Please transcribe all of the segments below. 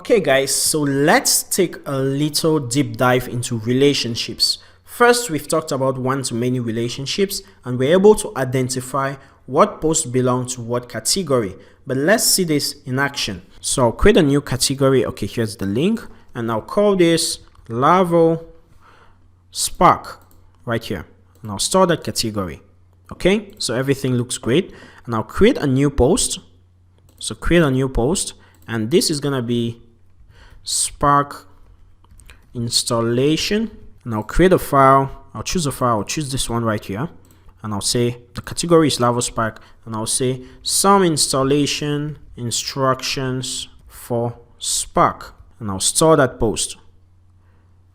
Okay guys, so let's take a little deep dive into relationships. First, we've talked about one-to-many relationships and we're able to identify what posts belong to what category. But let's see this in action. So I'll create a new category. Okay, here's the link, and I'll call this Laravel Spark right here. And I'll store that category. Okay, so everything looks great. And I'll create a new post. So create a new post, and this is gonna be Spark installation. And I'll create a file. I'll choose a file. I'll choose this one right here. And I'll say the category is Laravel Spark. And I'll say some installation instructions for Spark. And I'll store that post.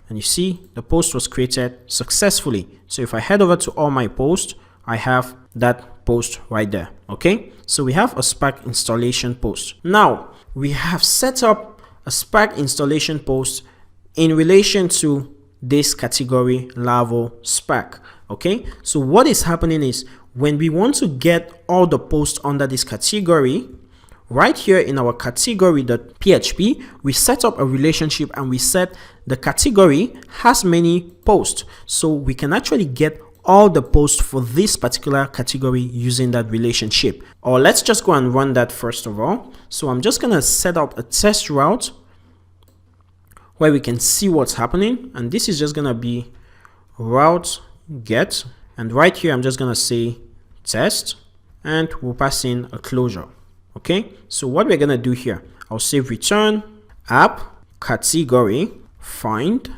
And you see the post was created successfully. So if I head over to all my posts, I have that post right there. Okay, so we have a Spark installation post. Now we have set up a Spark installation post in relation to this category Laravel Spark. Okay, so what is happening is when we want to get all the posts under this category, right here in our category.php, we set up a relationship and we set the category has many posts, so we can actually get all the posts for this particular category using that relationship. Or let's just go and run that first of all. So I'm just gonna set up a test route where we can see what's happening, and this is just gonna be route get, and right here I'm just gonna say test, and we'll pass in a closure. Okay, so what we're gonna do here, I'll say return app category find,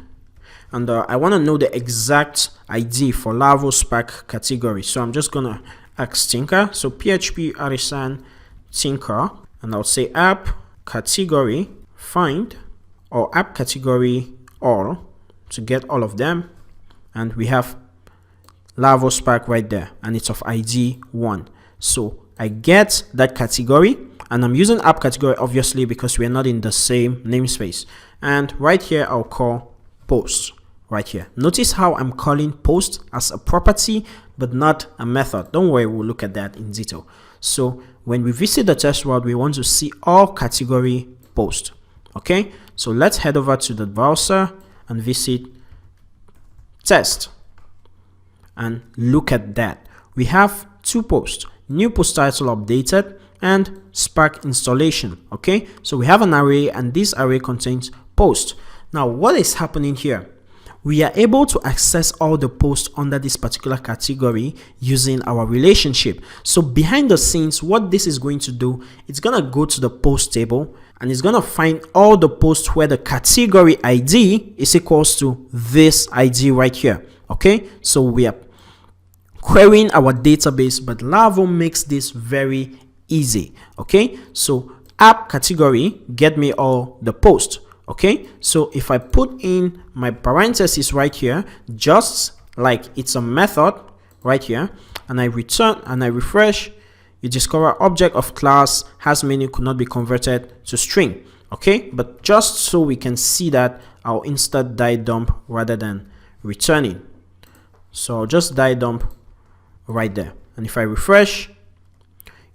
and I want to know the exact ID for Laravel Spark category. So I'm just gonna ask Tinker, so PHP artisan Tinker, and I'll say app category find, or app category all, to get all of them, and we have Laravel Spark right there, and it's of ID 1. So I get that category, and I'm using app category obviously because we're not in the same namespace. And right here I'll call post right here. Notice how I'm calling post as a property but not a method. Don't worry, we'll look at that in detail. So when we visit the test route, we want to see all category post. Okay, so let's head over to the browser and visit test, and look at that. We have two posts, new post title updated and Spark installation. Okay, so we have an array, and this array contains post. Now what is happening here? We are able to access all the posts under this particular category using our relationship. So behind the scenes, what this is going to do, it's gonna go to the post table and it's gonna find all the posts where the category ID is equals to this ID right here. Okay, so we are querying our database, but Laravel makes this very easy. Okay, so app category get me all the posts. Okay, so if I put in my parentheses right here, just like it's a method right here, and I return and I refresh, you discover object of class has many could not be converted to string. Okay, but just so we can see that, I'll insert die dump rather than returning. So I'll just die dump right there, and if I refresh,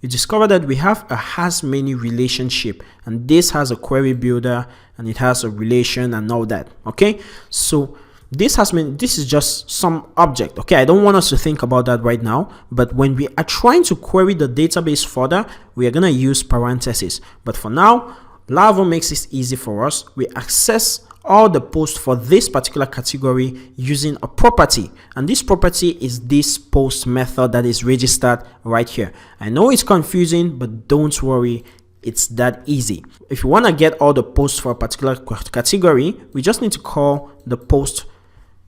you discover that we have a has many relationship, and this has a query builder and it has a relation and all that. Okay, so this is just some object. Okay, I don't want us to think about that right now, but when we are trying to query the database further, we are going to use parentheses. But for now, Laravel makes this easy for us. We access all the posts for this particular category using a property, and this property is this post method that is registered right here. I know it's confusing, but don't worry, it's that easy. If you want to get all the posts for a particular category, we just need to call the post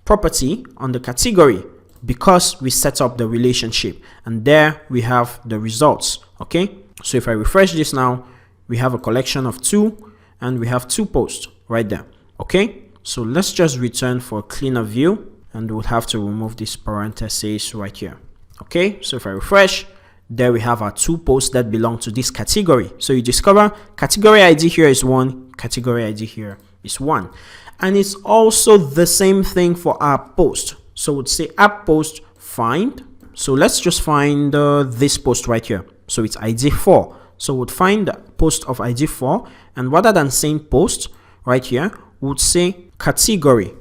property on the category because we set up the relationship, and there we have the results. Okay, so if I refresh this now, we have a collection of 2 and we have 2 posts right there. Okay, so let's just return for a cleaner view, and we'll have to remove this parentheses right here. Okay, so if I refresh, there we have our 2 posts that belong to this category. So you discover category ID here is 1, category ID here is 1, and it's also the same thing for our post. So we'd say app post find. So let's just find this post right here. So it's ID 4. So we'd find the post of ID 4, and rather than saying post right here, we would say category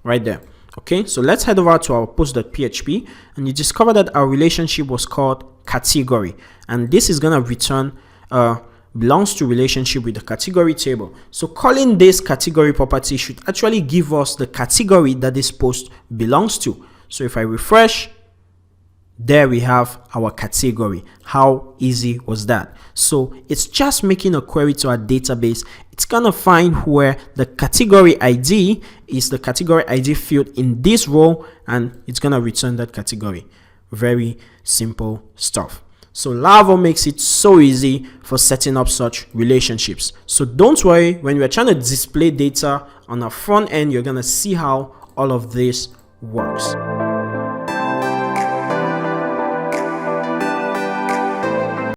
right there. Okay, so let's head over to our post.php, and you discover that our relationship was called category, and this is gonna return belongs to relationship with the category table. So calling this category property should actually give us the category that this post belongs to. So if I refresh, there we have our category. How easy was that? So it's just making a query to our database. It's gonna find where the category ID is, the category ID field in this row, and it's gonna return that category. Very simple stuff. So Laravel makes it so easy for setting up such relationships. So don't worry, when we're trying to display data on our front end, you're gonna see how all of this works.